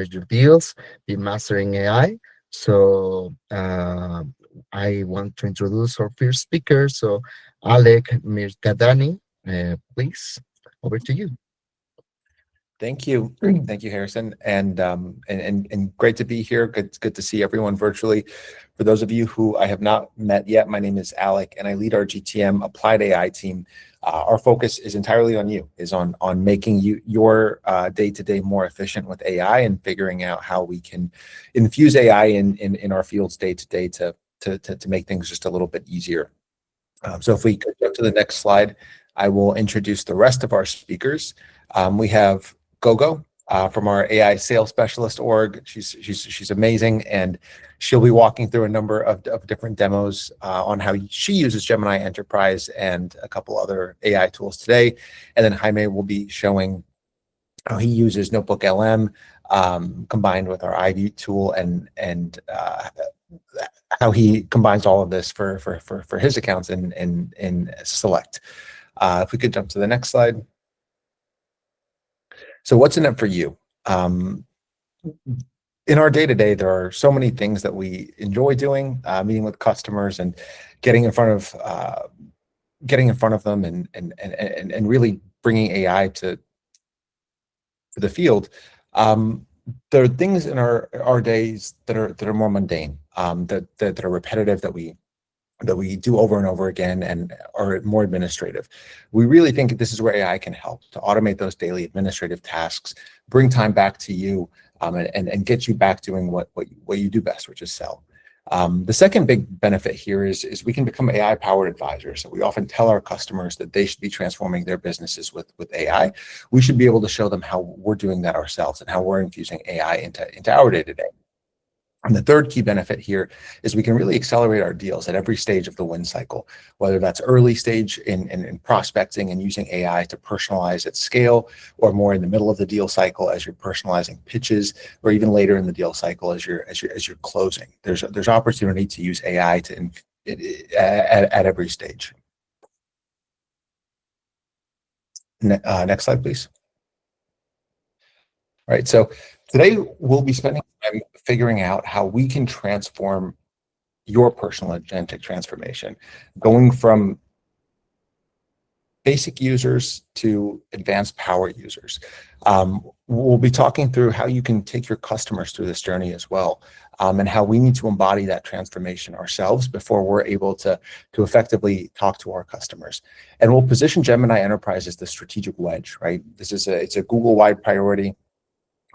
your deals, be mastering AI. So I want to introduce our first speaker. So Alec Mirkadani, please, over to you. Thank you. Thank you, Harrison. And great to be here. Good to see everyone virtually. For those of you who I have not met yet, my name is Alec, and I lead our GTM Applied AI team. Our focus is entirely on you, is on making your day-to-day more efficient with AI and figuring out how we can infuse AI in our fields day-to-day to make things just a little bit easier. So if we could go to the next slide, I will introduce the rest of our speakers. We have GoGo from our AI sales specialist org. She's amazing, and she'll be walking through a number of different demos on how she uses Gemini Enterprise and a couple other AI tools today. And then Jaime will be showing how he uses Notebook LM combined with our ID tool and how he combines all of this for his accounts in Select. If we could jump to the next slide. So what's in it for you? In our day-to-day, there are so many things that we enjoy doing, meeting with customers and getting in front of them and really bringing AI to the field. There are things in our days that are more mundane, that are repetitive, that we do over and over again and are more administrative. We really think this is where AI can help to automate those daily administrative tasks, bring time back to you, and get you back doing what you do best, which is sell. The second big benefit here is we can become AI-powered advisors. So we often tell our customers that they should be transforming their businesses with AI. We should be able to show them how we're doing that ourselves and how we're infusing AI into our day-to-day. And the third key benefit here is we can really accelerate our deals at every stage of the win cycle, whether that's early stage in prospecting and using AI to personalize at scale, or more in the middle of the deal cycle as you're personalizing pitches, or even later in the deal cycle as you're closing. There's opportunity to use AI at every stage. Next slide, please. All right, so today we'll be spending time figuring out how we can transform your personal agentic transformation, going from basic users to advanced power users. We'll be talking through how you can take your customers through this journey as well, and how we need to embody that transformation ourselves before we're able to effectively talk to our customers. And we'll position Gemini Enterprise as the strategic wedge, right? It's a Google-wide priority.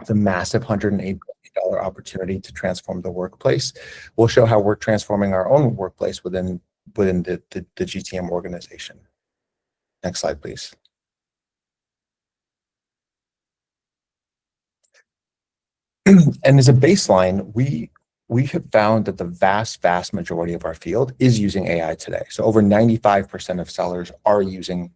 It's a massive $108 billion opportunity to transform the workplace. We'll show how we're transforming our own workplace within the GTM organization. Next slide, please. And as a baseline, we have found that the vast majority of our field is using AI today. So over 95% of sellers are using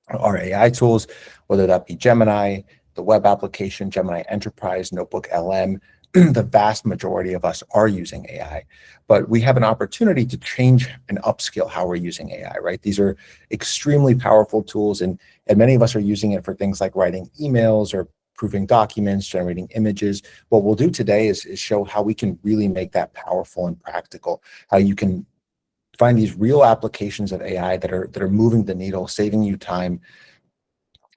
our AI tools, whether that be Gemini, the web application, Gemini Enterprise, Notebook LM. The vast majority of us are using AI, but we have an opportunity to change and upskill how we're using AI, right? These are extremely powerful tools, and many of us are using it for things like writing emails or proving documents, generating images. What we'll do today is show how we can really make that powerful and practical, how you can find these real applications of AI that are moving the needle, saving you time,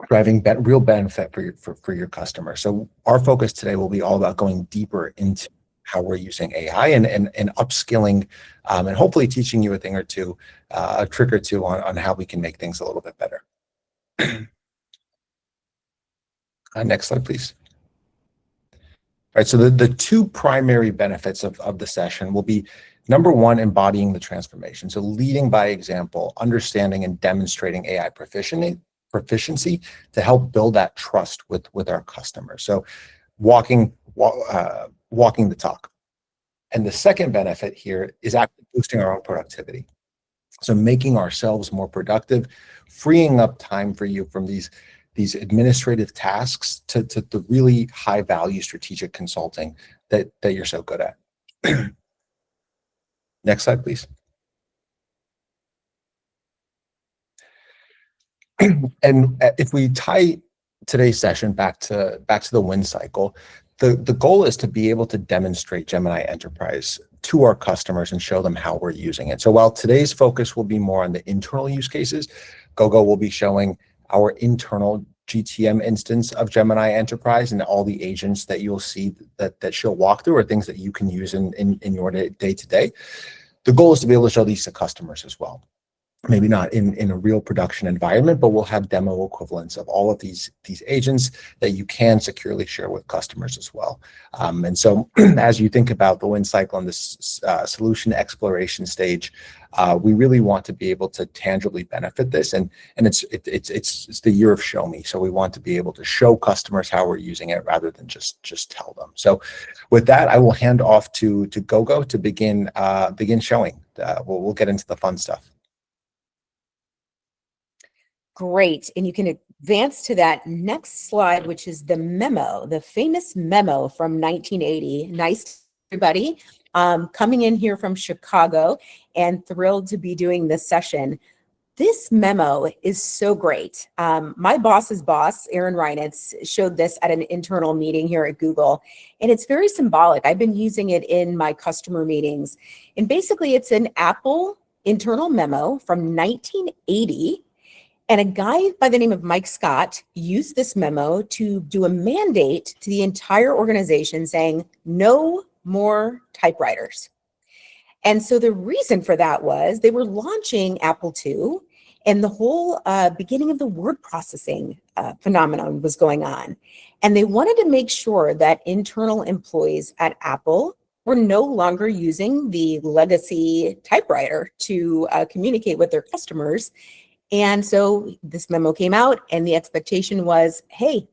driving real benefit for your customer. So our focus today will be all about going deeper into how we're using AI and upskilling, and hopefully teaching you a thing or two, a trick or two on how we can make things a little bit better. Next slide, please. All right, so the two primary benefits of the session will be, number one, embodying the transformation. So leading by example, understanding and demonstrating AI proficiency to help build that trust with our customers. So walking the talk. And the second benefit here is actually boosting our own productivity. So making ourselves more productive, freeing up time for you from these administrative tasks to the really high value strategic consulting that you're so good at. Next slide, please. And if we tie today's session back to the win cycle, The goal is to be able to demonstrate Gemini Enterprise to our customers and show them how we're using it. So while today's focus will be more on the internal use cases, GoGo will be showing our internal GTM instance of Gemini Enterprise, and all the agents that you'll see that she'll walk through are things that you can use in your day-to-day. The goal is to be able to show these to customers as well. Maybe not in a real production environment, but we'll have demo equivalents of all of these agents that you can securely share with customers as well. And so as you think about the win cycle and this solution exploration stage, we really want to be able to tangibly benefit this. And it's the year of show me. So we want to be able to show customers how we're using it rather than just tell them. So with that, I will hand off to GoGo to begin showing. We'll get into the fun stuff. Great. And you can advance to that next slide, which is the memo, the famous memo from 1980. Nice, everybody. Coming in here from Chicago and thrilled to be doing this session. This memo is so great. My boss's boss, Aaron Reinitz, showed this at an internal meeting here at Google, and it's very symbolic. I've been using it in my customer meetings. And basically, it's an Apple internal memo from 1980. And a guy by the name of Mike Scott used this memo to do a mandate to the entire organization saying, no more typewriters. And so the reason for that was they were launching Apple II, and the whole beginning of the word processing phenomenon was going on. And they wanted to make sure that internal employees at Apple were no longer using the legacy typewriter to communicate with their customers. And so this memo came out, and the expectation was, hey,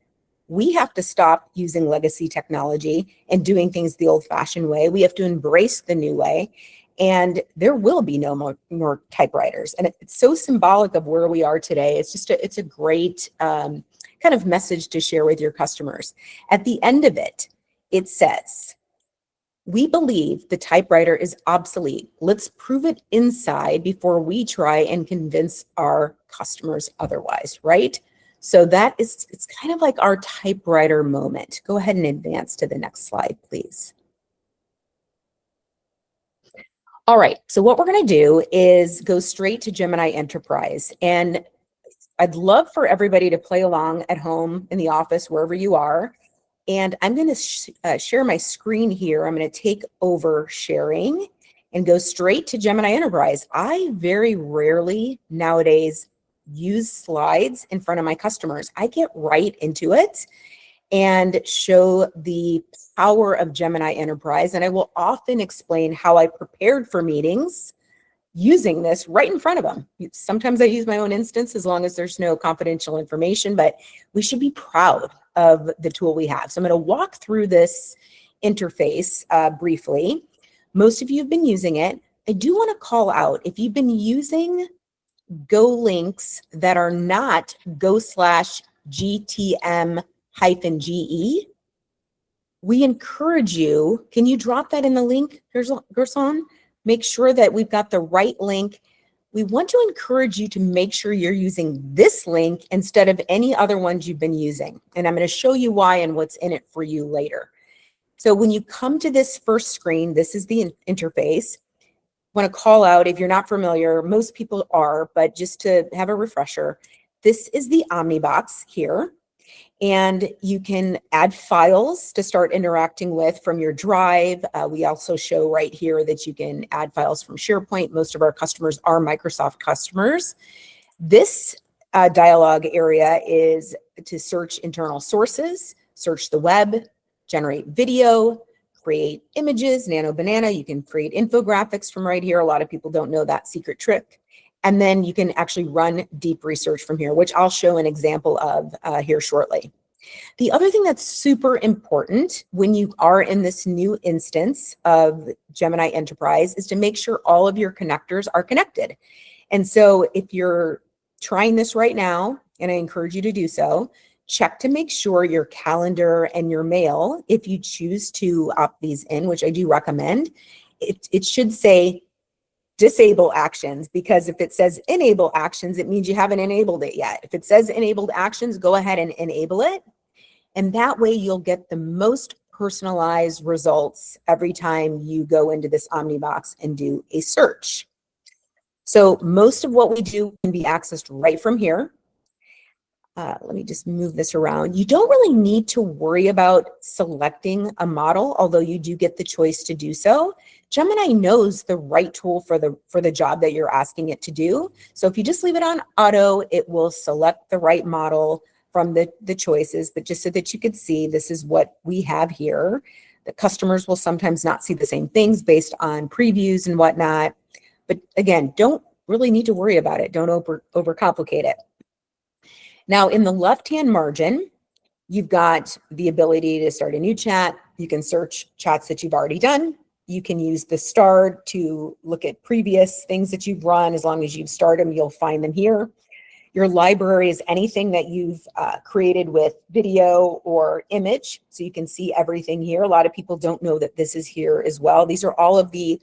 we have to stop using legacy technology and doing things the old-fashioned way. We have to embrace the new way, and there will be no more typewriters. And it's so symbolic of where we are today. It's a great kind of message to share with your customers. At the end of it, it says, we believe the typewriter is obsolete. Let's prove it inside before we try and convince our customers otherwise, right? So it's kind of like our typewriter moment. Go ahead and advance to the next slide, please. All right, so what we're gonna do is go straight to Gemini Enterprise. And I'd love for everybody to play along at home, in the office, wherever you are. And I'm going to share my screen here. I'm going to take over sharing and go straight to Gemini Enterprise. I very rarely nowadays use slides in front of my customers. I get right into it and show the power of Gemini Enterprise. And I will often explain how I prepared for meetings using this right in front of them. Sometimes I use my own instance as long as there's no confidential information, but we should be proud of the tool we have. So I'm going to walk through this interface briefly. Most of you have been using it. I do want to call out, if you've been using Go links that are not go/GTM-GE, we encourage you, can you drop that in the link, Gerson? Make sure that we've got the right link. We want to encourage you to make sure you're using this link instead of any other ones you've been using. And I'm going to show you why and what's in it for you later. So when you come to this first screen, this is the interface. I want to call out, if you're not familiar, most people are, but just to have a refresher, this is the Omnibox here. And you can add files to start interacting with from your drive. We also show right here that you can add files from SharePoint. Most of our customers are Microsoft customers. This dialog area is to search internal sources, search the web, generate video, create images, Nano Banana. You can create infographics from right here. A lot of people don't know that secret trick. And then you can actually run deep research from here, which I'll show an example of here shortly. The other thing that's super important when you are in this new instance of Gemini Enterprise is to make sure all of your connectors are connected. And so if you're trying this right now, and I encourage you to do so, check to make sure your calendar and your mail, if you choose to opt these in, which I do recommend, it should say disable actions, because if it says enable actions, it means you haven't enabled it yet. If it says enabled actions, go ahead and enable it. And that way you'll get the most personalized results every time you go into this Omnibox and do a search. So most of what we do can be accessed right from here. Let me just move this around. You don't really need to worry about selecting a model, although you do get the choice to do so. Gemini knows the right tool for the job that you're asking it to do. So if you just leave it on auto, it will select the right model from the choices. But just so that you could see, this is what we have here. The customers will sometimes not see the same things based on previews and whatnot. But again, don't really need to worry about it. Don't overcomplicate it. Now, in the left-hand margin, you've got the ability to start a new chat. You can search chats that you've already done. You can use the star to look at previous things that you've run. As long as you've started them, you'll find them here. Your library is anything that you've created with video or image, so you can see everything here. A lot of people don't know that this is here as well. These are all of the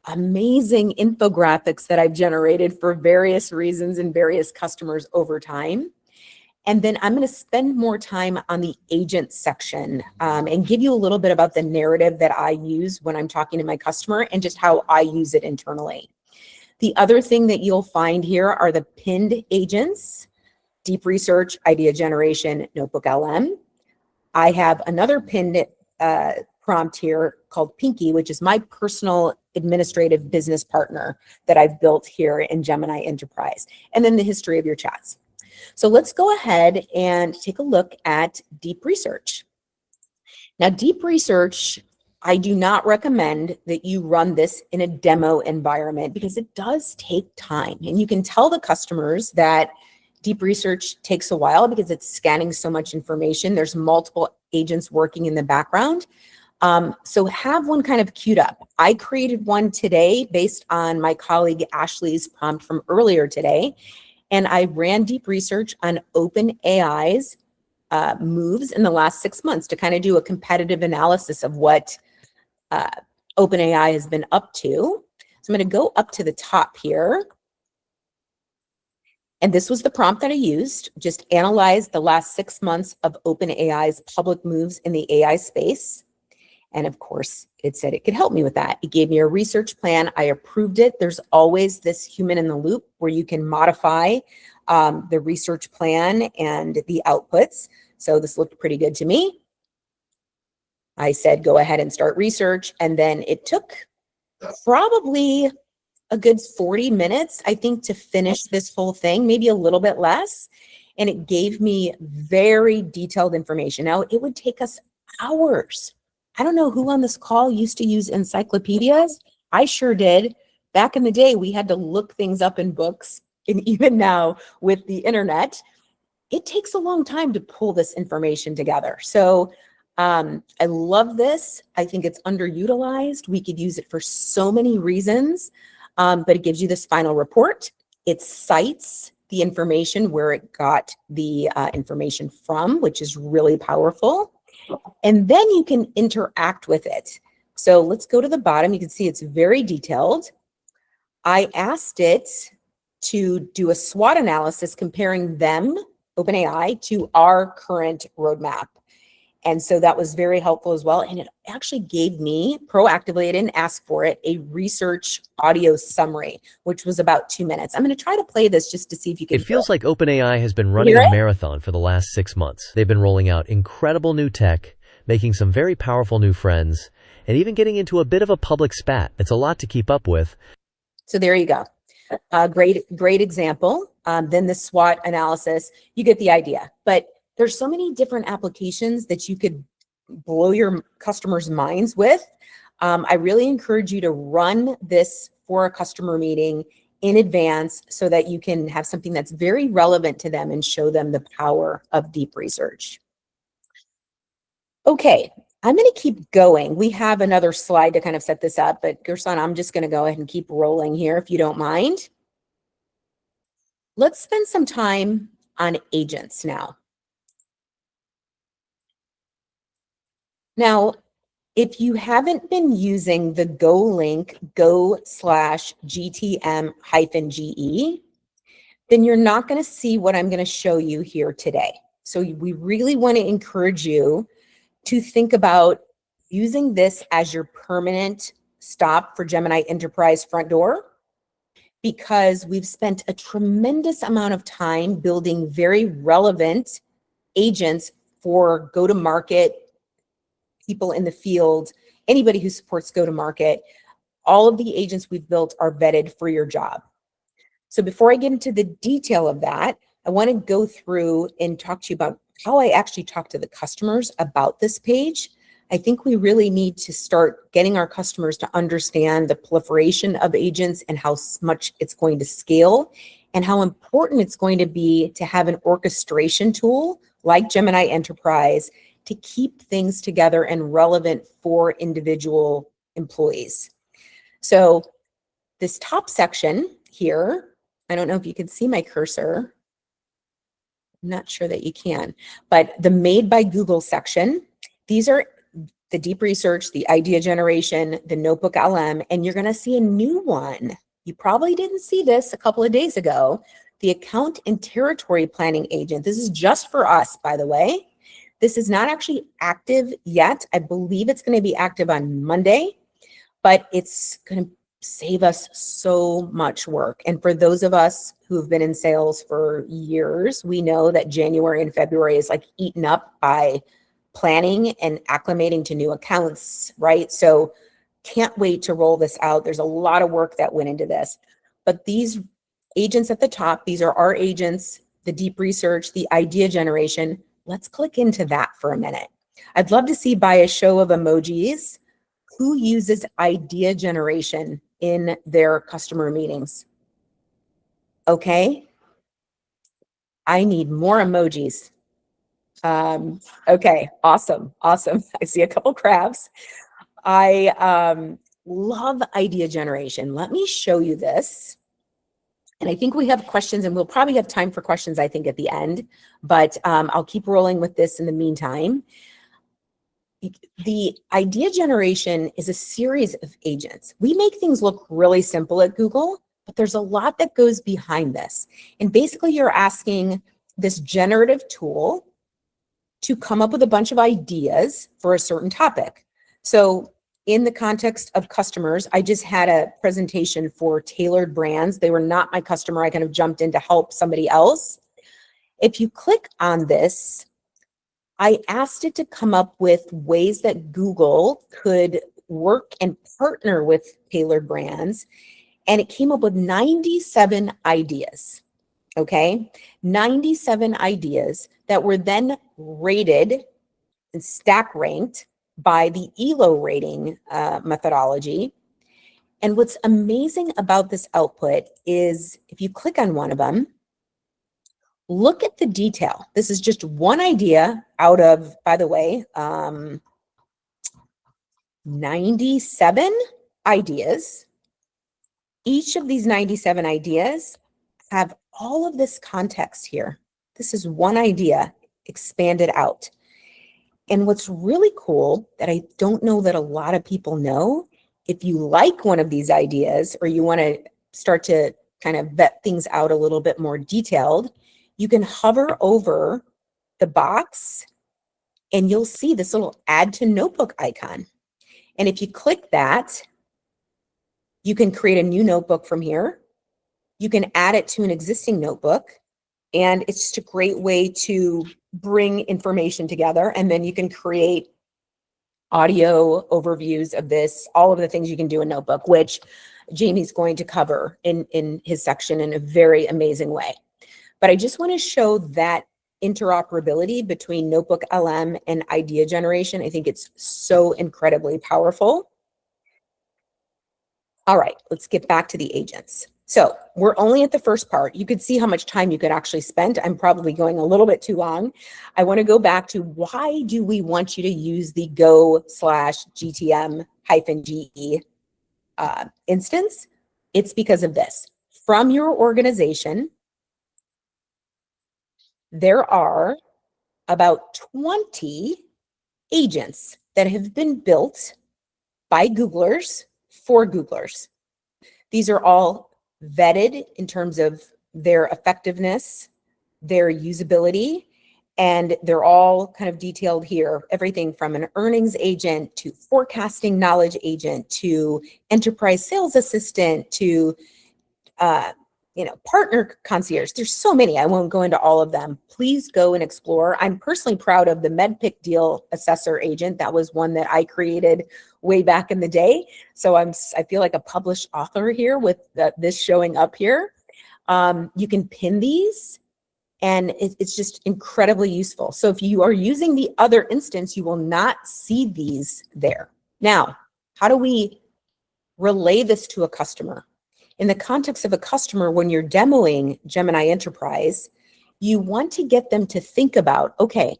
amazing infographics that I've generated for various reasons and various customers over time. And then I'm going to spend more time on the agent section and give you a little bit about the narrative that I use when I'm talking to my customer and just how I use it internally. The other thing that you'll find here are the pinned agents, deep research, idea generation, notebook LM. I have another pinned prompt here called Pinky, which is my personal administrative business partner that I've built here in Gemini Enterprise, and then the history of your chats. So let's go ahead and take a look at deep research. Now, deep research, I do not recommend that you run this in a demo environment because it does take time. And you can tell the customers that deep research takes a while because it's scanning so much information. There's multiple agents working in the background. So have one kind of queued up. I created one today based on my colleague Ashley's prompt from earlier today. And I ran deep research on OpenAI's moves in the last 6 months to kind of do a competitive analysis of what OpenAI has been up to. So I'm going to go up to the top here. And this was the prompt that I used, just analyze the last 6 months of OpenAI's public moves in the AI space. And of course, it said it could help me with that. It gave me a research plan. I approved it. There's always this human in the loop where you can modify the research plan and the outputs. So this looked pretty good to me. I said, go ahead and start research. And then it took probably a good 40 minutes, I think, to finish this whole thing, maybe a little bit less. And it gave me very detailed information. Now, it would take us hours. I don't know who on this call used to use encyclopedias. I sure did. Back in the day, we had to look things up in books. And even now with the internet, it takes a long time to pull this information together. So I love this. I think it's underutilized. We could use it for so many reasons, but it gives you this final report. It cites the information where it got the information from, which is really powerful. And then you can interact with it. So let's go to the bottom. You can see it's very detailed. I asked it to do a SWOT analysis comparing them, OpenAI, to our current roadmap. And so that was very helpful as well. And it actually gave me, proactively, I didn't ask for it, a research audio summary, which was about 2 minutes. I'm going to try to play this just to see if you can It feels like OpenAI has been running a marathon for the last 6 months. They've been rolling out incredible new tech, making some very powerful new friends, and even getting into a bit of a public spat. It's a lot to keep up with. So there you go. Great example. Then the SWOT analysis, you get the idea. But there's so many different applications that you could blow your customers' minds with. I really encourage you to run this for a customer meeting in advance so that you can have something that's very relevant to them and show them the power of deep research. Okay, I'm going to keep going. We have another slide to kind of set this up, but Gerson, I'm just going to go ahead and keep rolling here if you don't mind. Let's spend some time on agents now. Now, if you haven't been using the Go link, go/GTM-GE, then you're not going to see what I'm going to show you here today. So we really want to encourage you to think about using this as your permanent stop for Gemini Enterprise front door, because we've spent a tremendous amount of time building very relevant agents for go-to-market people in the field, anybody who supports go-to-market. All of the agents we've built are vetted for your job. So before I get into the detail of that, I want to go through and talk to you about how I actually talk to the customers about this page. I think we really need to start getting our customers to understand the proliferation of agents and how much it's going to scale, and how important it's going to be to have an orchestration tool like Gemini Enterprise to keep things together and relevant for individual employees. So this top section here, I don't know if you can see my cursor. I'm not sure that you can, but the Made by Google section, these are the deep research, the idea generation, the notebook LM, and you're going to see a new one. You probably didn't see this a couple of days ago, the account and territory planning agent. This is just for us, by the way. This is not actually active yet. I believe it's going to be active on Monday, but it's going to save us so much work. And for those of us who have been in sales for years, we know that January and February is like eaten up by planning and acclimating to new accounts, right? So can't wait to roll this out. There's a lot of work that went into this. But these agents at the top, these are our agents, the deep research, the idea generation. Let's click into that for a minute. I'd love to see, by a show of emojis, who uses idea generation in their customer meetings. Okay. I need more emojis. Okay, awesome. I see a couple crabs. I love idea generation. Let me show you this. And I think we have questions, and we'll probably have time for questions, I think, at the end, but I'll keep rolling with this in the meantime. The idea generation is a series of agents. We make things look really simple at Google, but there's a lot that goes behind this. And basically, you're asking this generative tool to come up with a bunch of ideas for a certain topic. So in the context of customers, I just had a presentation for tailored brands. They were not my customer. I kind of jumped in to help somebody else. If you click on this, I asked it to come up with ways that Google could work and partner with tailored brands, and it came up with 97 ideas. Okay, 97 ideas that were then rated and stack ranked by the ELO rating methodology. And what's amazing about this output is if you click on one of them, look at the detail. This is just one idea out of, by the way, 97 ideas. Each of these 97 ideas have all of this context here. This is one idea expanded out. And what's really cool that I don't know that a lot of people know, if you like one of these ideas or you want to start to kind of vet things out a little bit more detailed, you can hover over the box and you'll see this little add to notebook icon. And if you click that, you can create a new notebook from here. You can add it to an existing notebook, and it's just a great way to bring information together. And then you can create audio overviews of this, all of the things you can do in Notebook, which Jamie's going to cover in his section in a very amazing way. But I just want to show that interoperability between Notebook LM and idea generation. I think it's so incredibly powerful. All right, let's get back to the agents. So we're only at the first part. You could see how much time you could actually spend. I'm probably going a little bit too long. I want to go back to why do we want you to use the go/GTM-GE instance? It's because of this. From your organization, there are about 20 agents that have been built by Googlers for Googlers. These are all vetted in terms of their effectiveness, their usability, And they're all kind of detailed here, everything from an earnings agent to forecasting knowledge agent to enterprise sales assistant to partner concierge. There's so many. I won't go into all of them. Please go and explore. I'm personally proud of the MedPick deal assessor agent. That was one that I created way back in the day. So I feel like a published author here with this showing up here. You can pin these, and it's just incredibly useful. So if you are using the other instance, you will not see these there. Now, how do we relay this to a customer? In the context of a customer, when you're demoing Gemini Enterprise, you want to get them to think about, okay,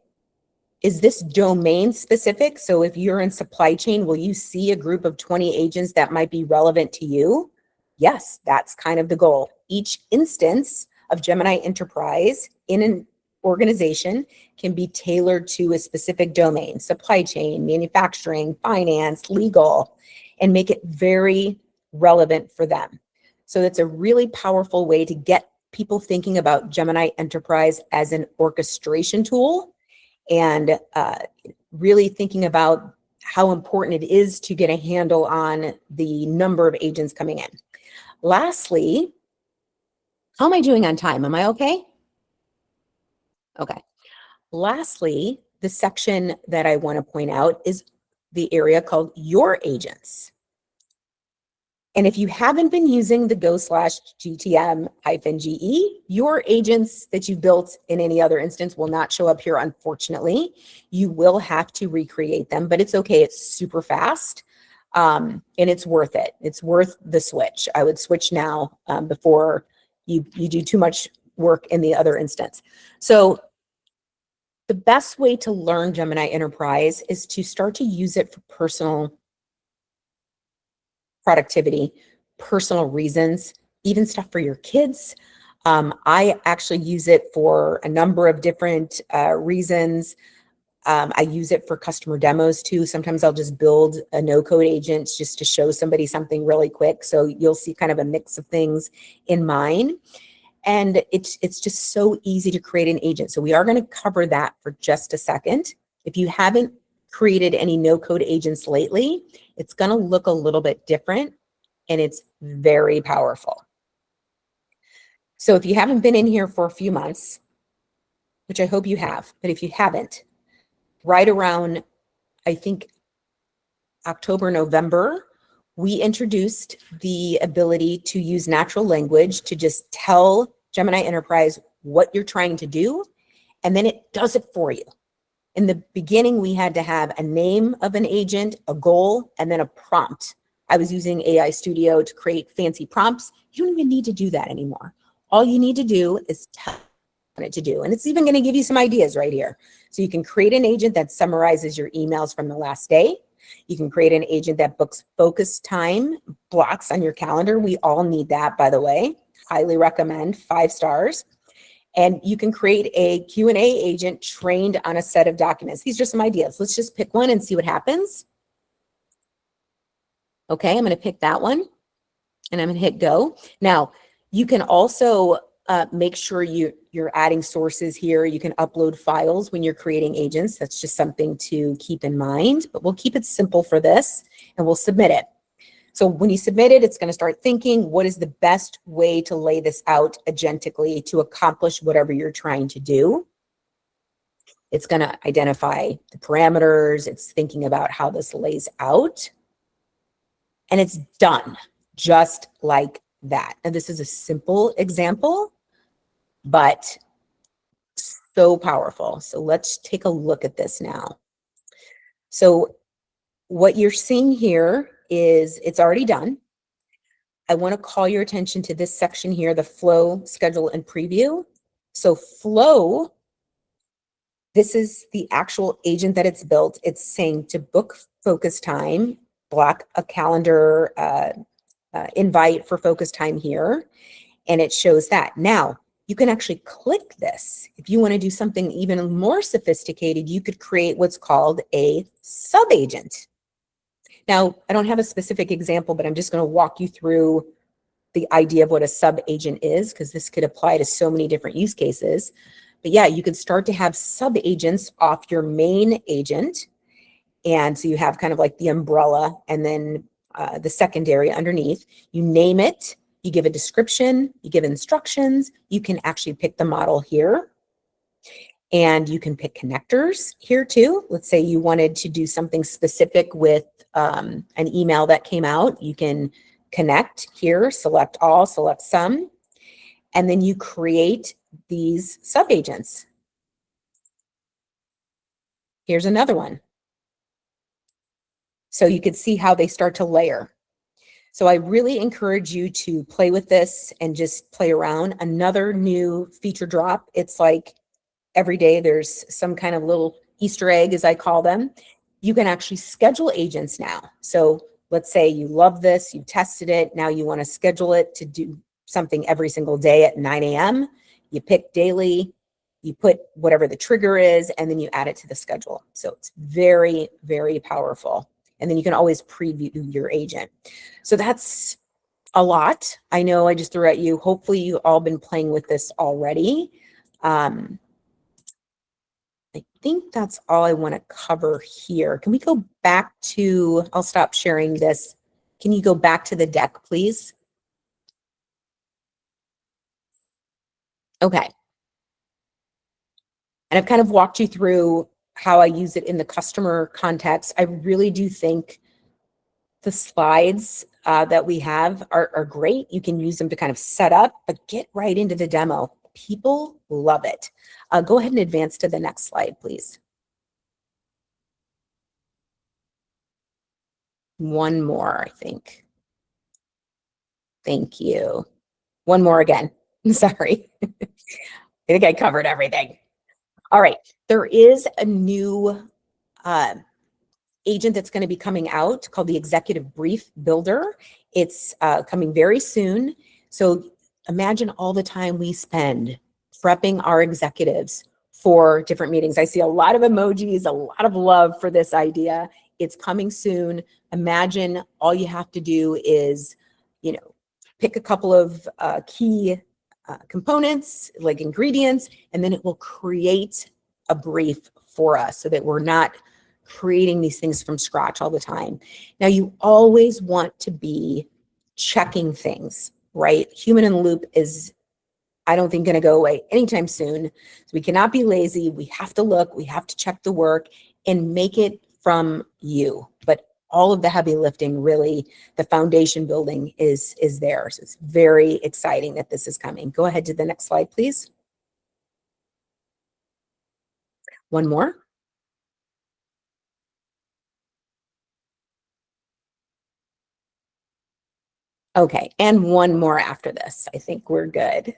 is this domain specific? So if you're in supply chain, will you see a group of 20 agents that might be relevant to you? Yes, that's kind of the goal. Each instance of Gemini Enterprise in an organization can be tailored to a specific domain, supply chain, manufacturing, finance, legal, and make it very relevant for them. So that's a really powerful way to get people thinking about Gemini Enterprise as an orchestration tool, and really thinking about how important it is to get a handle on the number of agents coming in. Lastly, how am I doing on time? Am I okay? Okay. Lastly, the section that I want to point out is the area called Your Agents. And if you haven't been using the go/GTM-GE, your agents that you built in any other instance will not show up here, unfortunately. You will have to recreate them, but it's okay. It's super fast, and it's worth it. It's worth the switch. I would switch now before you do too much work in the other instance. So the best way to learn Gemini Enterprise is to start to use it for personal productivity, personal reasons, even stuff for your kids. I actually use it for a number of different reasons. I use it for customer demos too. Sometimes I'll just build a no-code agent just to show somebody something really quick. So you'll see kind of a mix of things in mine. And it's just so easy to create an agent. So we are going to cover that for just a second. If you haven't created any no-code agents lately, it's going to look a little bit different, and it's very powerful. So if you haven't been in here for a few months, which I hope you have, but if you haven't, right around, I think, October, November, we introduced the ability to use natural language to just tell Gemini Enterprise what you're trying to do, and then it does it for you. In the beginning, we had to have a name of an agent, a goal, and then a prompt. I was using AI Studio to create fancy prompts. You don't even need to do that anymore. All you need to do is tell it to do. And it's even going to give you some ideas right here. So you can create an agent that summarizes your emails from the last day. You can create an agent that books focus time blocks on your calendar. We all need that, by the way. Highly recommend, 5 stars. And you can create a Q&A agent trained on a set of documents. These are some ideas. Let's just pick one and see what happens. Okay, I'm going to pick that one, and I'm going to hit go. Now, you can also make sure you're adding sources here. You can upload files when you're creating agents. That's just something to keep in mind, but we'll keep it simple for this, and we'll submit it. So when you submit it, it's going to start thinking, what is the best way to lay this out agentically to accomplish whatever you're trying to do? It's going to identify the parameters. It's thinking about how this lays out. And it's done just like that. And this is a simple example, but so powerful. So let's take a look at this now. So what you're seeing here is it's already done. I want to call your attention to this section here, the flow, schedule, and preview. So flow, this is the actual agent that it's built. It's saying to book focus time, block a calendar invite for focus time here, and it shows that. Now, you can actually click this. If you want to do something even more sophisticated, you could create what's called a sub-agent. Now, I don't have a specific example, but I'm just going to walk you through the idea of what a sub-agent is, because this could apply to so many different use cases. But yeah, you can start to have sub agents off your main agent. And so you have kind of like the umbrella and then the secondary underneath. You name it, you give a description, you give instructions. You can actually pick the model here. And you can pick connectors here too. Let's say you wanted to do something specific with an email that came out. You can connect here, select all, select some, and then you create these subagents. Here's another one. So you can see how they start to layer. So I really encourage you to play with this and just play around. Another new feature drop. It's like every day there's some kind of little Easter egg, as I call them. You can actually schedule agents now. So let's say you love this, you tested it, now you want to schedule it to do something every single day at 9 a.m. You pick daily, you put whatever the trigger is, and then you add it to the schedule. So it's very, very powerful. And then you can always preview your agent. So that's a lot. I know I just threw at you. Hopefully you've all been playing with this already. I think that's all I want to cover here. Can we go back to, I'll stop sharing this. Can you go back to the deck, please? Okay. And I've kind of walked you through how I use it in the customer context. I really do think the slides that we have are great. You can use them to kind of set up, but get right into the demo. People love it. Go ahead and advance to the next slide, please. One more, I think. Thank you. One more again. Sorry. I think I covered everything. All right. There is a new agent that's going to be coming out called the Executive Brief Builder. It's coming very soon. So imagine all the time we spend prepping our executives for different meetings. I see a lot of emojis, a lot of love for this idea. It's coming soon. Imagine all you have to do is, pick a couple of key components, like ingredients, and then it will create a brief for us so that we're not creating these things from scratch all the time. Now, you always want to be checking things, right? Human in the loop is, I don't think, going to go away anytime soon. So we cannot be lazy. We have to look, we have to check the work and make it from you. But all of the heavy lifting, really, the foundation building is there. So it's very exciting that this is coming. Go ahead to the next slide, please. One more. Okay, and one more after this. I think we're good.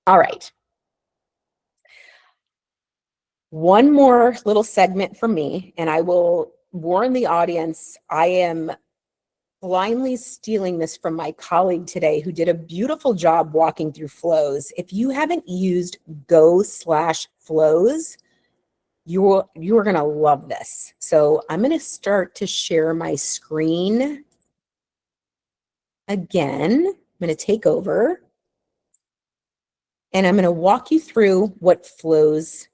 All right. One more little segment from me, and I will warn the audience, I am blindly stealing this from my colleague today who did a beautiful job walking through flows. If you haven't used Go/Flows, you are going to love this. So I'm going to start to share my screen again. I'm going to take over, and I'm going to walk you through what Flows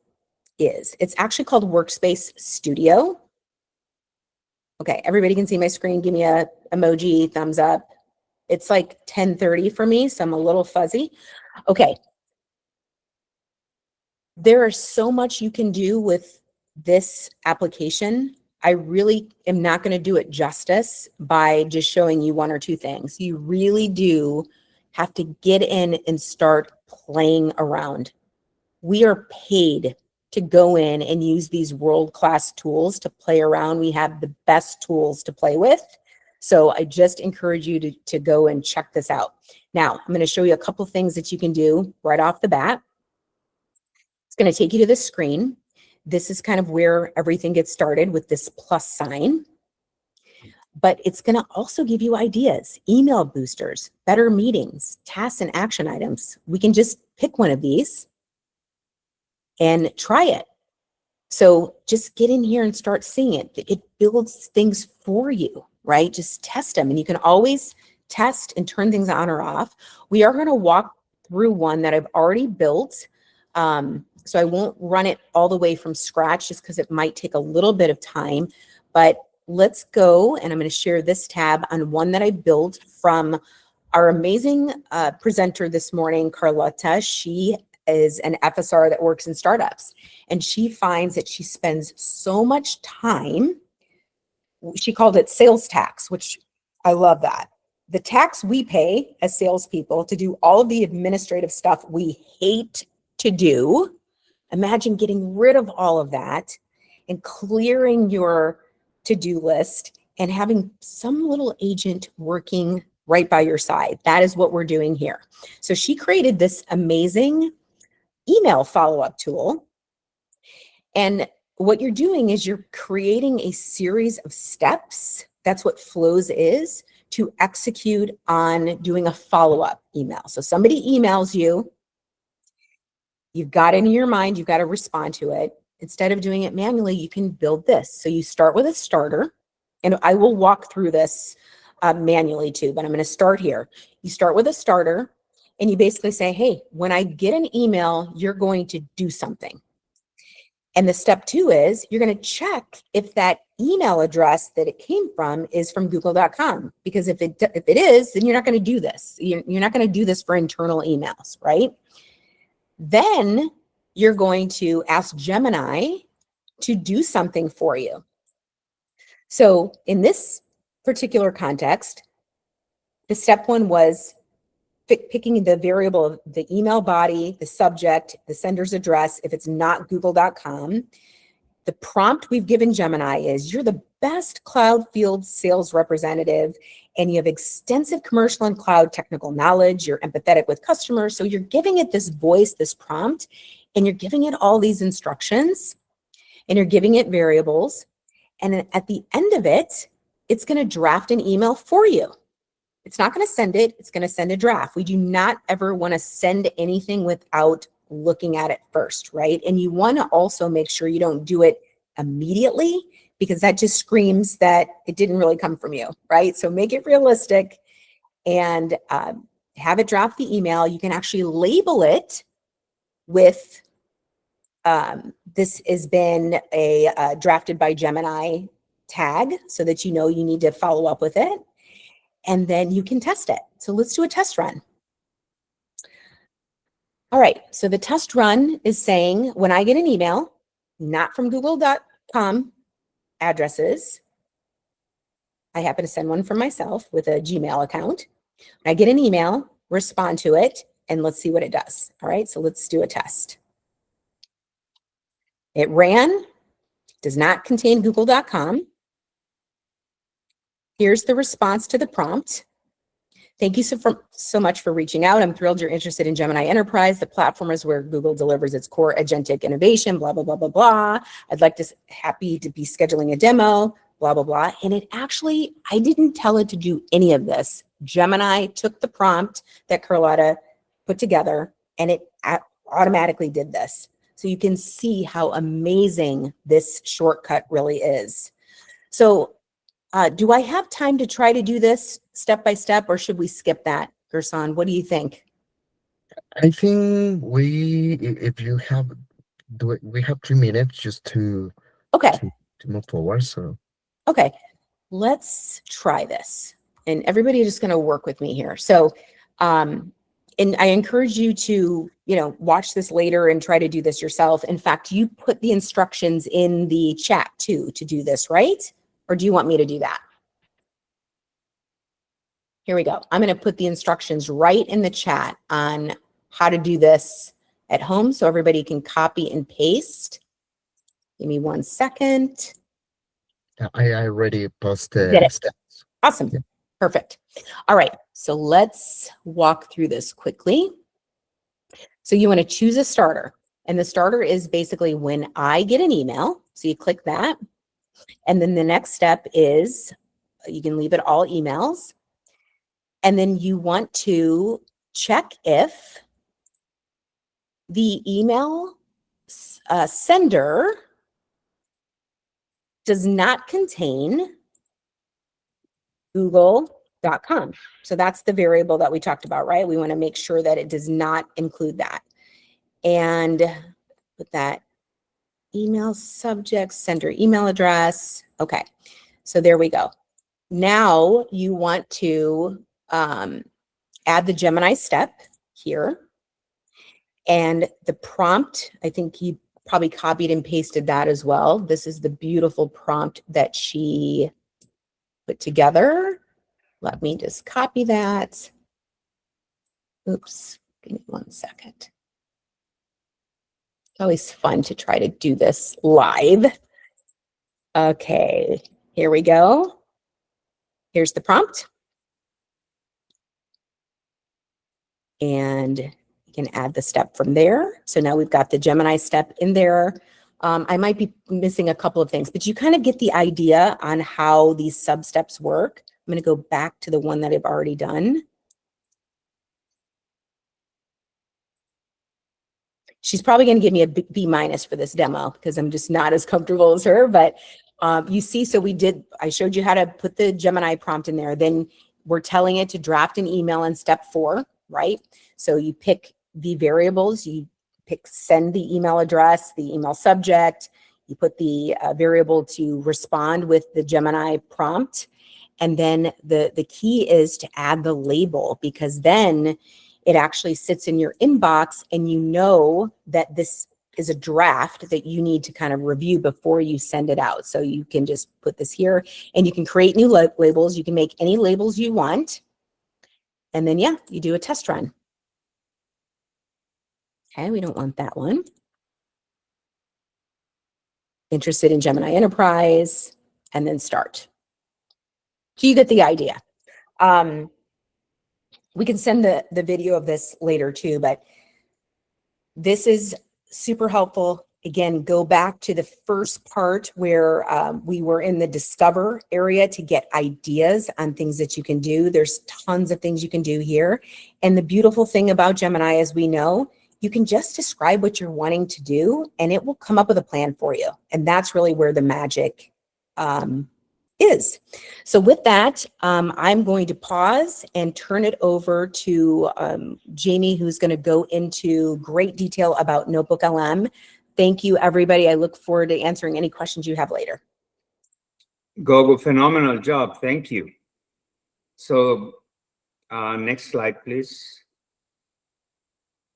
is. It's actually called Workspace Studio. Okay, everybody can see my screen. Give me a emoji, thumbs up. It's like 10:30 for me, so I'm a little fuzzy. Okay. There is so much you can do with this application. I really am not going to do it justice by just showing you one or two things. You really do have to get in and start playing around. We are paid to go in and use these world-class tools to play around. We have the best tools to play with. So I just encourage you to go and check this out. Now, I'm going to show you a couple things that you can do right off the bat. It's going to take you to this screen. This is kind of where everything gets started with this plus sign. But it's going to also give you ideas, email boosters, better meetings, tasks and action items. We can just pick one of these and try it. So just get in here and start seeing it. It builds things for you, right? Just test them. And you can always test and turn things on or off. We are going to walk through one that I've already built. So I won't run it all the way from scratch just because it might take a little bit of time. But let's go, and I'm going to share this tab on one that I built from our amazing presenter this morning, Carlotta. She is an FSR that works in startups, and she finds that she spends so much time. She called it sales tax, which I love that. The tax we pay as salespeople to do all of the administrative stuff we hate to do. Imagine getting rid of all of that and clearing your to-do list and having some little agent working right by your side. That is what we're doing here. So she created this amazing email follow-up tool. And what you're doing is you're creating a series of steps. That's what Flows is, to execute on doing a follow-up email. So somebody emails you, you've got it in your mind, you've got to respond to it. Instead of doing it manually, you can build this. So you start with a starter, and I will walk through this manually too, but I'm going to start here. You start with a starter, and you basically say, hey, when I get an email, you're going to do something. And the step 2 is you're going to check if that email address that it came from is from google.com, because if it is, then you're not going to do this. You're not going to do this for internal emails, right? Then you're going to ask Gemini to do something for you. So in this particular context, the step 1 was picking the variable of the email body, the subject, the sender's address, if it's not google.com. The prompt we've given Gemini is, you're the best cloud field sales representative, and you have extensive commercial and cloud technical knowledge. You're empathetic with customers. So you're giving it this voice, this prompt, and you're giving it all these instructions, and you're giving it variables. And then at the end of it, it's going to draft an email for you. It's not going to send it. It's going to send a draft. We do not ever want to send anything without looking at it first, right? And you want to also make sure you don't do it immediately, because that just screams that it didn't really come from you, right? So make it realistic and have it draft the email. You can actually label it with, this has been a drafted by Gemini tag, so that you know you need to follow up with it. And then you can test it. So let's do a test run. All right, so the test run is saying, when I get an email, not from google.com addresses, I happen to send one from myself with a Gmail account. When I get an email, respond to it, and let's see what it does. All right, so let's do a test. It ran, does not contain google.com. Here's the response to the prompt. Thank you so much for reaching out. I'm thrilled you're interested in Gemini Enterprise. The platform is where Google delivers its core agentic innovation, blah, blah, blah, blah, blah. I'd like to, happy to be scheduling a demo, blah, blah, blah. And it actually, I didn't tell it to do any of this. Gemini took the prompt that Carlotta put together, and it automatically did this. So you can see how amazing this shortcut really is. So do I have time to try to do this step by step, or should we skip that, Gerson? What do you think? I think if you have, we have 3 minutes just Okay. to move forward. So Okay, let's try this. And everybody just going to work with me here. So, and I encourage you to, watch this later and try to do this yourself. In fact, you put the instructions in the chat too to do this, right? Or do you want me to do that? Here we go. I'm going to put the instructions right in the chat on how to do this at home so everybody can copy and paste. Give me 1 second. I already posted Did it. steps. Awesome. Yeah. Perfect. All right. So let's walk through this quickly. So you want to choose a starter. And the starter is basically when I get an email. So you click that. And then the next step is, you can leave it all emails. And then you want to check if the email sender does not contain google.com .com. So that's the variable that we talked about, right? We want to make sure that it does not include that. And put that email subject, sender email address. Okay, so there we go. Now you want to add the Gemini step here. And the prompt, I think you probably copied and pasted that as well. This is the beautiful prompt that she put together. Let me just copy that. Oops, give me 1 second. It's always fun to try to do this live. Okay, here we go. Here's the prompt. And you can add the step from there. So now we've got the Gemini step in there. I might be missing a couple of things, but you kind of get the idea on how these sub-steps work. I'm going to go back to the one that I've already done. She's probably going to give me a B- minus for this demo because I'm just not as comfortable as her. But you see, so I showed you how to put the Gemini prompt in there. Then we're telling it to draft an email in step 4, right? So you pick the variables, you pick send the email address, the email subject, you put the variable to respond with the Gemini prompt. And then the key is to add the label, because then it actually sits in your inbox and you know that this is a draft that you need to kind of review before you send it out. So you can just put this here and you can create new labels. You can make any labels you want. And then, yeah, you do a test run. Okay, we don't want that one. Interested in Gemini Enterprise, and then start. So you get the idea. We can send the video of this later too, but this is super helpful. Again, go back to the first part where we were in the discover area to get ideas on things that you can do. There's tons of things you can do here. And the beautiful thing about Gemini, as we know, you can just describe what you're wanting to do and it will come up with a plan for you. And that's really where the magic is. So with that, I'm going to pause and turn it over to Jamie, who's going to go into great detail about Notebook LM. Thank you, everybody. I look forward to answering any questions you have later. GoGo, phenomenal job. Thank you. So next slide, please.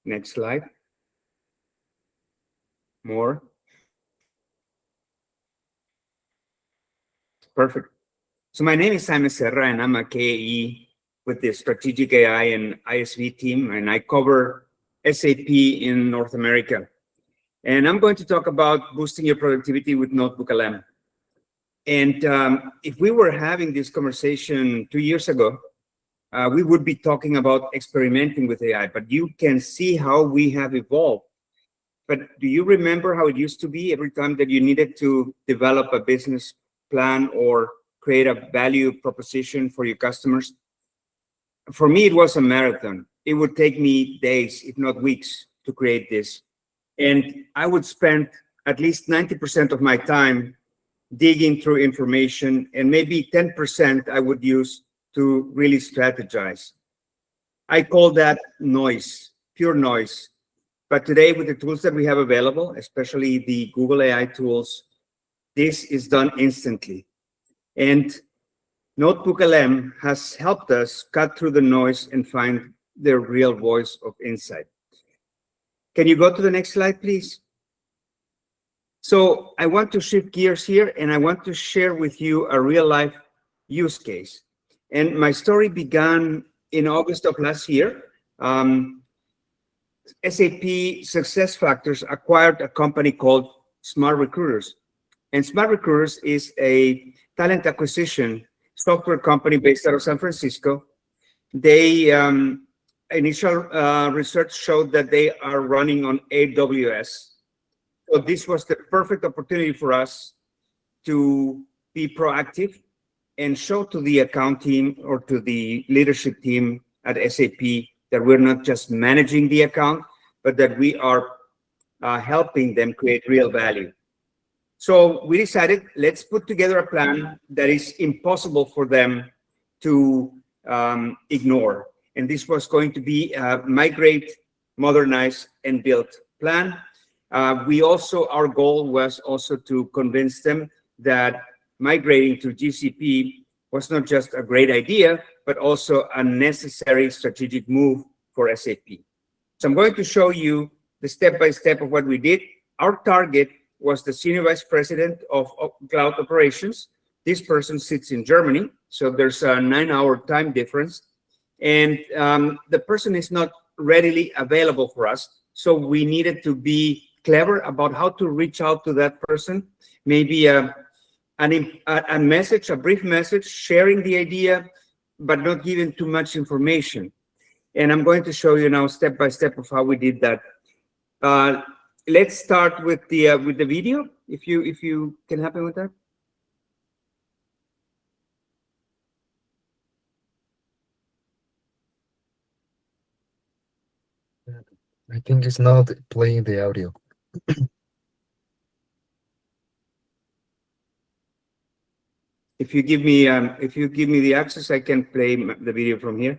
Next slide. More. Perfect. So my name is Simon Serra, and I'm a KAE with the Strategic AI and ISV team, and I cover SAP in North America. And I'm going to talk about boosting your productivity with Notebook LM. And if we were having this conversation 2 years ago, we would be talking about experimenting with AI, but you can see how we have evolved. But do you remember how it used to be every time that you needed to develop a business plan or create a value proposition for your customers? For me, it was a marathon. It would take me days, if not weeks, to create this. And I would spend at least 90% of my time digging through information, and maybe 10% I would use to really strategize. I call that noise, pure noise. But today, with the tools that we have available, especially the Google AI tools, this is done instantly. And Notebook LM has helped us cut through the noise and find the real voice of insight. Can you go to the next slide, please? So I want to shift gears here, and I want to share with you a real-life use case. And my story began in August of last year. SAP SuccessFactors acquired a company called Smart Recruiters. And Smart Recruiters is a talent acquisition software company based out of San Francisco. They initial research showed that they are running on AWS. So this was the perfect opportunity for us to be proactive and show to the account team or to the leadership team at SAP that we're not just managing the account, but that we are helping them create real value. So we decided, let's put together a plan that is impossible for them to ignore. And this was going to be a migrate, modernize, and build plan. Our goal was also to convince them that migrating to GCP was not just a great idea, but also a necessary strategic move for SAP. So I'm going to show you the step-by-step of what we did. Our target was the Senior Vice President of Cloud Operations. This person sits in Germany, so there's a 9-hour time difference. And the person is not readily available for us. So we needed to be clever about how to reach out to that person. Maybe a message, a brief message, sharing the idea, but not giving too much information. And I'm going to show you now step by step of how we did that. Let's start with the video. If you can help me with that. I think it's not playing the audio. If you give me the access, I can play the video from here.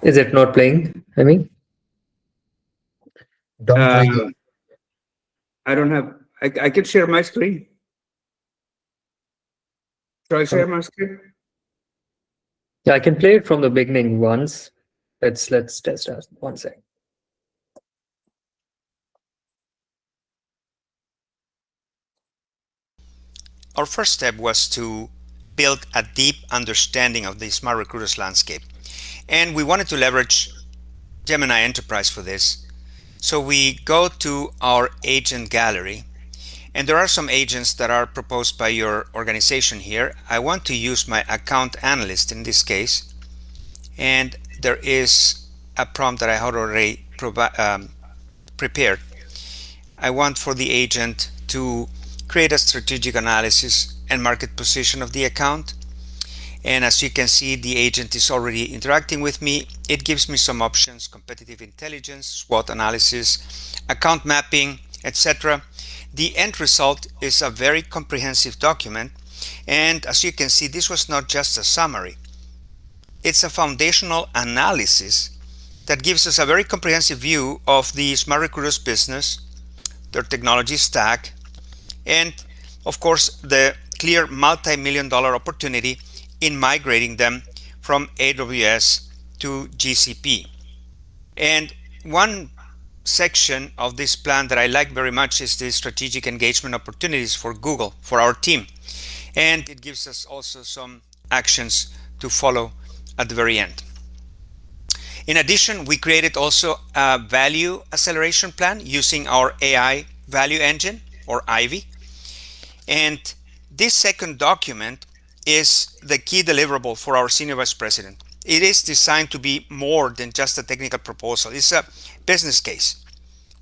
Is it not playing? I mean, Don't play the I don't have. I can share my screen. Shall I share my screen? yeah, I can play it from the beginning once. Let's test out 1 second. Our first step was to build a deep understanding of the smart recruiters landscape. And we wanted to leverage Gemini Enterprise for this. So we go to our agent gallery, and there are some agents that are proposed by your organization here. I want to use my account analyst in this case, and there is a prompt that I had already prepared. I want for the agent to create a strategic analysis and market position of the account. And as you can see, the agent is already interacting with me. It gives me some options: competitive intelligence, SWOT analysis, account mapping, etc. The end result is a very comprehensive document. And as you can see, this was not just a summary. It's a foundational analysis that gives us a very comprehensive view of the smart recruiters business, their technology stack, and of course the clear multi-million-dollar opportunity in migrating them from AWS to GCP. And one section of this plan that I like very much is the strategic engagement opportunities for Google, for our team. And it gives us also some actions to follow at the very end. In addition, we created also a value acceleration plan using our AI value engine, or IVY. And this second document is the key deliverable for our senior vice president. It is designed to be more than just a technical proposal. It's a business case.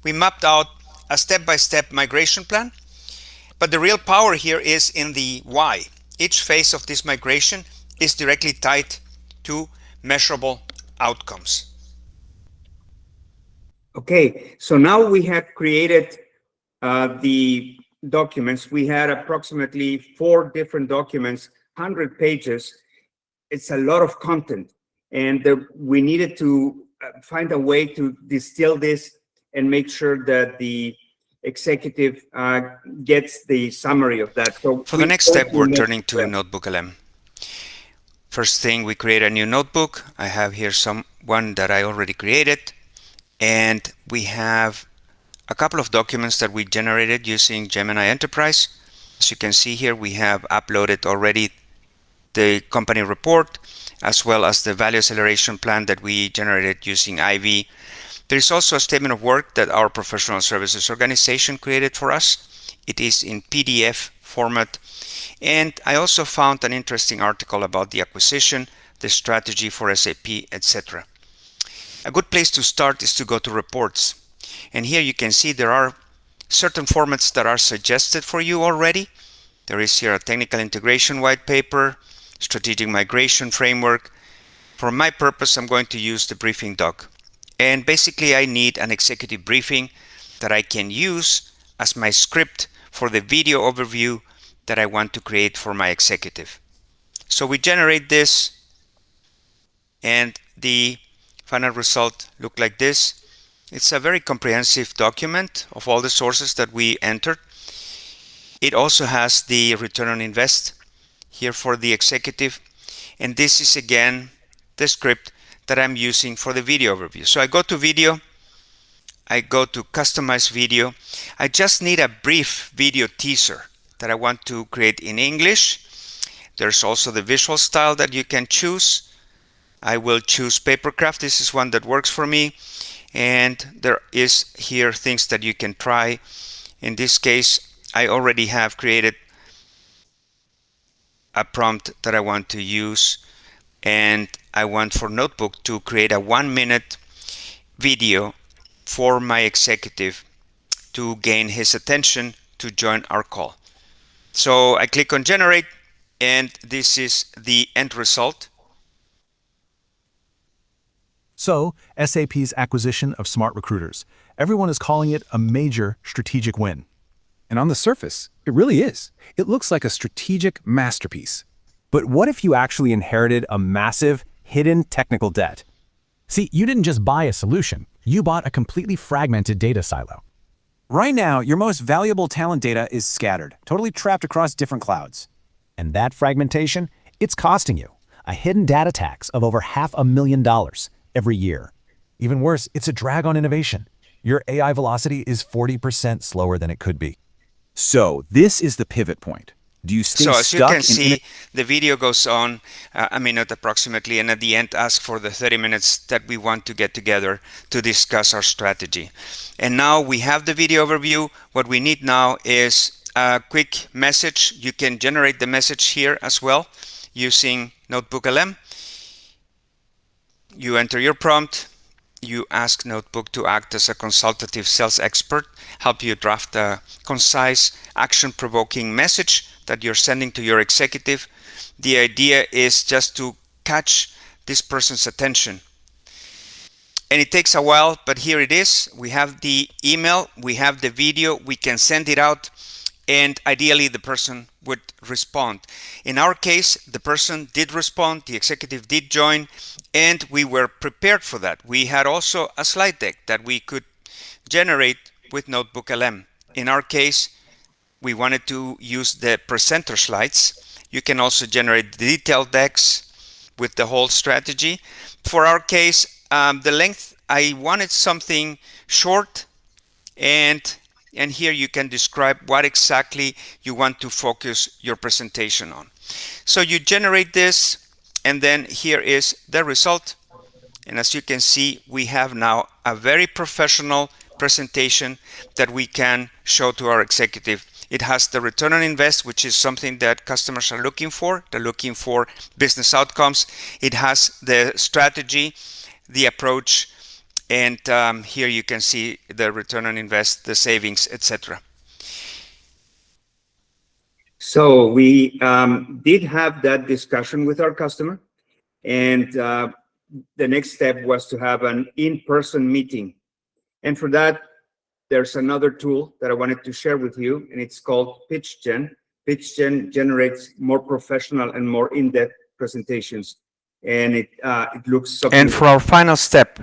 We mapped out a step-by-step migration plan, but the real power here is in the why. Each phase of this migration is directly tied to measurable outcomes. Okay, so now we have created the documents. We had approximately 4 different documents, 100 pages. It's a lot of content, and we needed to find a way to distill this and make sure that the executive gets the summary of that. So for the next step, we're turning to Notebook LM. First thing, we create a new notebook. I have here one that I already created, and we have a couple of documents that we generated using Gemini Enterprise. As you can see here, we have uploaded already the company report, as well as the value acceleration plan that we generated using IVY. There is also a statement of work that our professional services organization created for us. It is in PDF format. And I also found an interesting article about the acquisition, the strategy for SAP, etc. A good place to start is to go to reports. And here you can see there are certain formats that are suggested for you already. There is here a technical integration white paper, strategic migration framework. For my purpose, I'm going to use the briefing doc. And basically, I need an executive briefing that I can use as my script for the video overview that I want to create for my executive. So we generate this, and the final result look like this. It's a very comprehensive document of all the sources that we entered. It also has the return on invest here for the executive, and this is again the script that I'm using for the video overview. So I go to video, I go to customize video. I just need a brief video teaser that I want to create in English. There's also the visual style that you can choose. I will choose papercraft. This is one that works for me. And there is here things that you can try. In this case, I already have created a prompt that I want to use, and I want for Notebook to create a 1-minute video for my executive to gain his attention to join our call. So I click on generate, and this is the end result. So, SAP's acquisition of Smart Recruiters. Everyone is calling it a major strategic win. And on the surface, it really is. It looks like a strategic masterpiece. But what if you actually inherited a massive, hidden technical debt? See, you didn't just buy a solution, you bought a completely fragmented data silo. Right now, your most valuable talent data is scattered, totally trapped across different clouds. And that fragmentation, it's costing you a hidden data tax of over $500,000 every year. Even worse, it's a drag on innovation. Your AI velocity is 40% slower than it could be. So, this is the pivot point. Do you stay So as you stuck can see, the video goes on a minute approximately, and at the end ask for the 30 minutes that we want to get together to discuss our strategy. And now we have the video overview. What we need now is a quick message. You can generate the message here as well using Notebook LM. You enter your prompt. You ask Notebook to act as a consultative sales expert, help you draft a concise, action-provoking message that you're sending to your executive. The idea is just to catch this person's attention. And it takes a while, but here it is. We have the email, we have the video, we can send it out, and ideally the person would respond. In our case, the person did respond, the executive did join, and we were prepared for that. We had also a slide deck that we could generate with Notebook LM. In our case, we wanted to use the presenter slides. You can also generate detailed decks with the whole strategy. For our case, the length, I wanted something short, and here you can describe what exactly you want to focus your presentation on. So you generate this, and then here is the result. And as you can see, we have now a very professional presentation that we can show to our executive. It has the return on invest, which is something that customers are looking for. They're looking for business outcomes. It has the strategy, the approach, and here you can see the return on invest, the savings, etc. So we did have that discussion with our customer, and the next step was to have an in-person meeting. And for that, there's another tool that I wanted to share with you, and it's called PitchGen. PitchGen generates more professional and more in-depth presentations, and it looks something. And for our final step,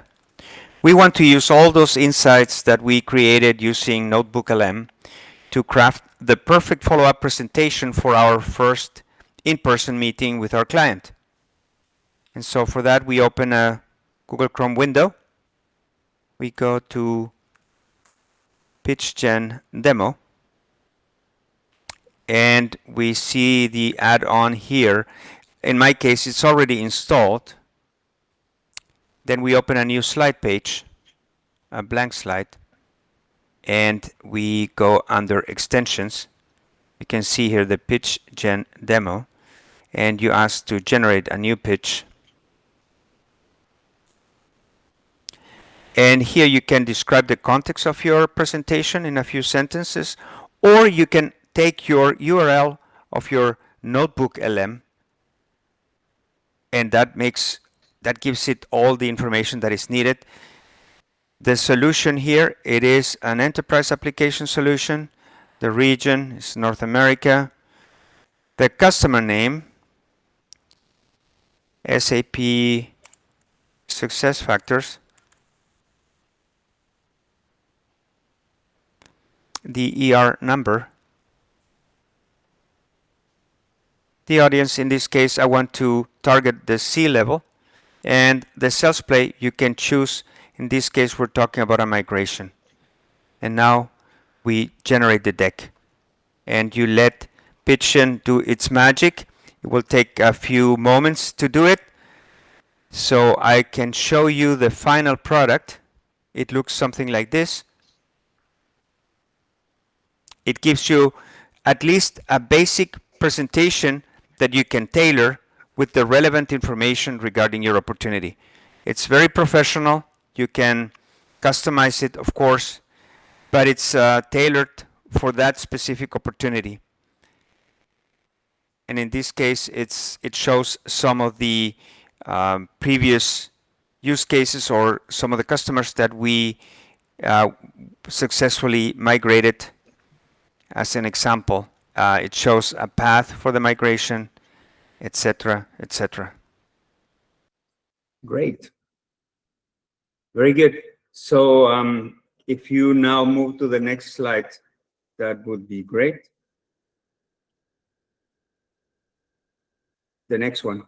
we want to use all those insights that we created using Notebook LM to craft the perfect follow-up presentation for our first in-person meeting with our client. And so for that, we open a Google Chrome window. We go to PitchGen demo, and we see the add-on here. In my case, it's already installed. Then we open a new slide page, a blank slide, and we go under extensions. You can see here the PitchGen demo, and you ask to generate a new pitch. And here you can describe the context of your presentation in a few sentences, or you can take your URL of your Notebook LM, and that gives it all the information that is needed. The solution here, it is an enterprise application solution. The region is North America. The customer name, SAP Success Factors. The ER number. The audience, in this case, I want to target the C-level. And the sales play, you can choose. In this case, we're talking about a migration. And now we generate the deck. And you let Pitchen do its magic. It will take a few moments to do it. So I can show you the final product. It looks something like this. It gives you at least a basic presentation that you can tailor with the relevant information regarding your opportunity. It's very professional. You can customize it, of course, but it's tailored for that specific opportunity. And in this case, it shows some of the previous use cases or some of the customers that we successfully migrated. As an example, it shows a path for the migration, etc., etc. Great. Very good. So if you now move to the next slide, that would be great. The next one.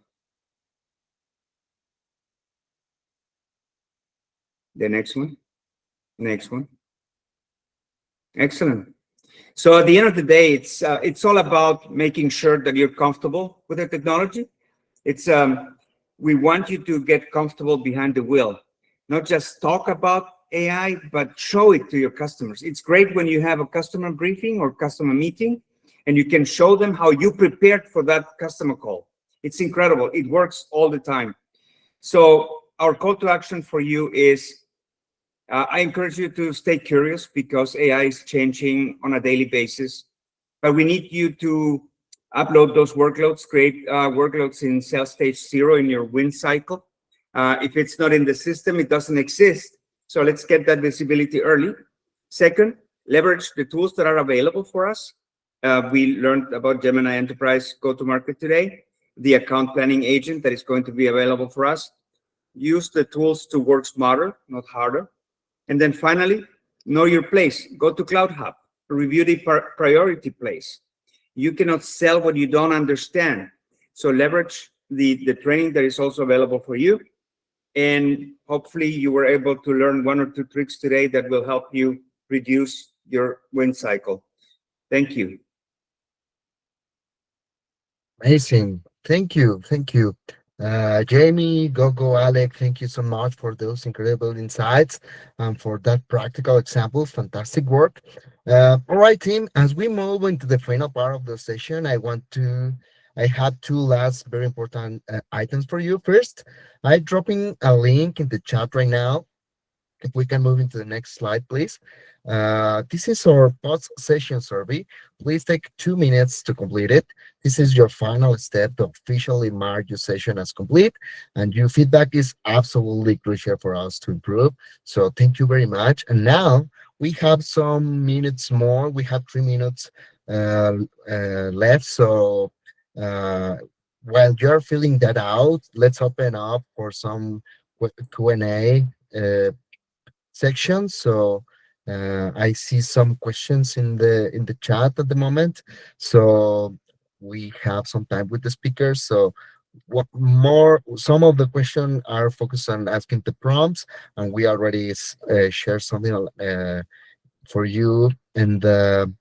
The next one. Next one. Excellent. So at the end of the day, it's all about making sure that you're comfortable with the technology. We want you to get comfortable behind the wheel, not just talk about AI, but show it to your customers. It's great when you have a customer briefing or customer meeting, and you can show them how you prepared for that customer call. It's incredible. It works all the time. So our call to action for you is, I encourage you to stay curious because AI is changing on a daily basis, but we need you to upload those workloads, create workloads in sales stage 0 in your win cycle. If it's not in the system, it doesn't exist. So let's get that visibility early. Second, leverage the tools that are available for us. We learned about Gemini Enterprise go-to-market today, the account planning agent that is going to be available for us. Use the tools to work smarter, not harder. And then finally, know your place. Go to Cloud Hub, review the priority place. You cannot sell what you don't understand. So leverage the training that is also available for you. And hopefully you were able to learn 1 or 2 tricks today that will help you reduce your win cycle. Thank you. Amazing. Thank you. Thank you. Jamie, GoGo, Alec, thank you so much for those incredible insights and for that practical example. Fantastic work. All right, team, as we move into the final part of the session, I have 2 last very important items for you. First, I'm dropping a link in the chat right now. If we can move into the next slide, please. This is our post-session survey. Please take 2 minutes to complete it. This is your final step to officially mark your session as complete, and your feedback is absolutely crucial for us to improve. So thank you very much. And now we have some minutes more. We have 3 minutes left. So while you're filling that out, let's open up for some Q&A section. So I see some questions in the chat at the moment. So we have some time with the speakers. So some of the questions are focused on asking the prompts, and we already shared something for you in the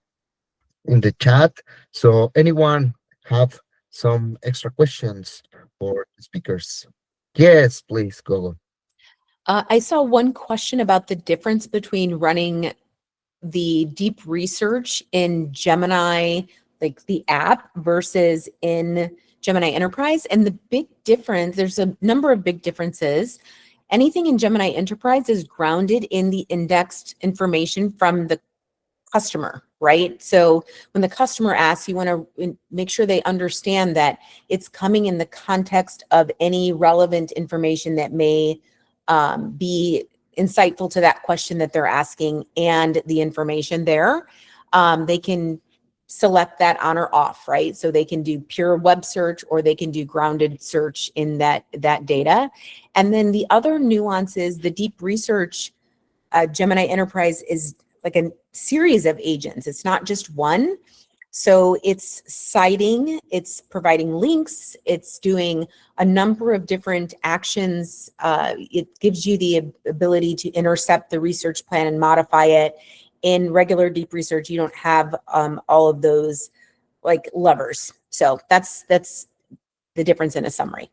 chat. So anyone have some extra questions for the speakers? Yes, please, go. I saw one question about the difference between running the deep research in Gemini, like the app, versus in Gemini Enterprise. And the big difference, there's a number of big differences. Anything in Gemini Enterprise is grounded in the indexed information from the customer, right? So when the customer asks, you want to make sure they understand that it's coming in the context of any relevant information that may be insightful to that question that they're asking and the information there. they can select that on or off, right? So they can do pure web search or they can do grounded search in that data. And then the other nuance is the deep research. Gemini Enterprise is like a series of agents. It's not just one. So it's citing, it's providing links, it's doing a number of different actions. It gives you the ability to intercept the research plan and modify it. In regular deep research, you don't have all of those like levers. So that's the difference in a summary.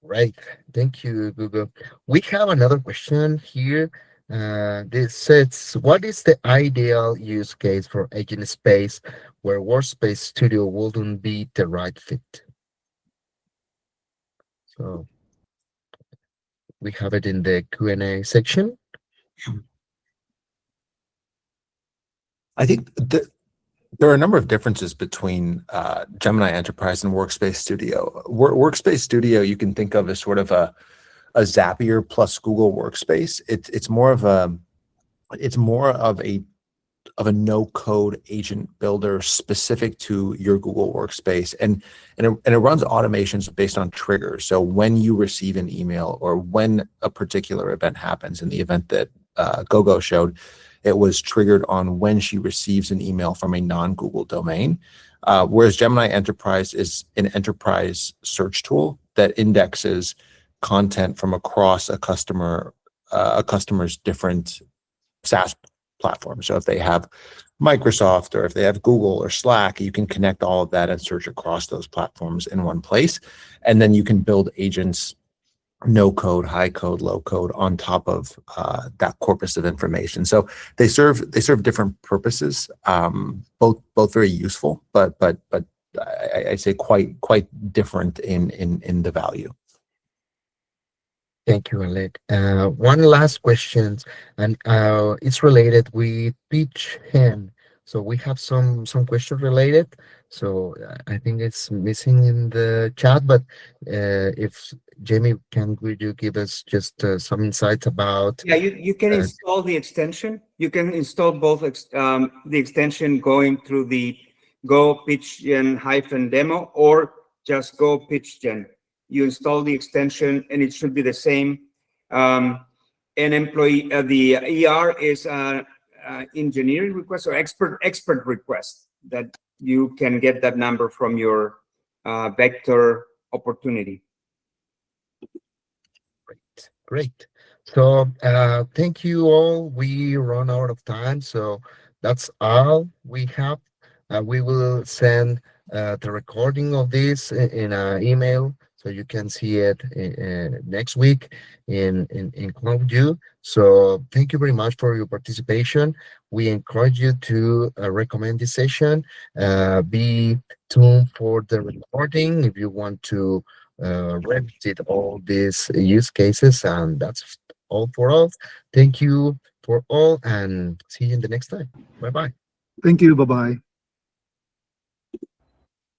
Right. Thank you, Google. We have another question here. This says, what is the ideal use case for agent space where Workspace Studio wouldn't be the right fit? So we have it in the Q&A section. I think there are a number of differences between Gemini Enterprise and Workspace Studio. Workspace Studio you can think of as sort of a Zapier plus Google Workspace. It's more of a no-code agent builder specific to your Google Workspace, and it runs automations based on triggers. So when you receive an email or when a particular event happens, in the event that GoGo showed, it was triggered on when she receives an email from a non-Google domain. Whereas Gemini Enterprise is an enterprise search tool that indexes content from across a customer's different SaaS platforms. So if they have Microsoft or if they have Google or Slack, you can connect all of that and search across those platforms in one place. And then you can build agents, no code, high code, low code on top of that corpus of information. So they serve different purposes, both very useful, but I say quite different in the value. Thank you, Alec. One last question, and it's related with pitch hand. So we have some questions related. So I think it's missing in the chat, but if Jamie, would you give us just some insights about? Yeah, you can install the extension. You can install both the extension going through the Go PitchGen -demo or just Go PitchGen. You install the extension and it should be the same. An employee, the ER is engineering request or expert request that you can get that number from your vector opportunity. Great. So thank you all. We run out of time, so that's all we have. We will send the recording of this in an email, so you can see it next week in CloudView. So thank you very much for your participation. We encourage you to recommend this session. Be tuned for the recording if you want to revisit all these use cases, and that's all for us. Thank you for all, and see you in the next time. Bye-bye. Thank you. Bye-bye.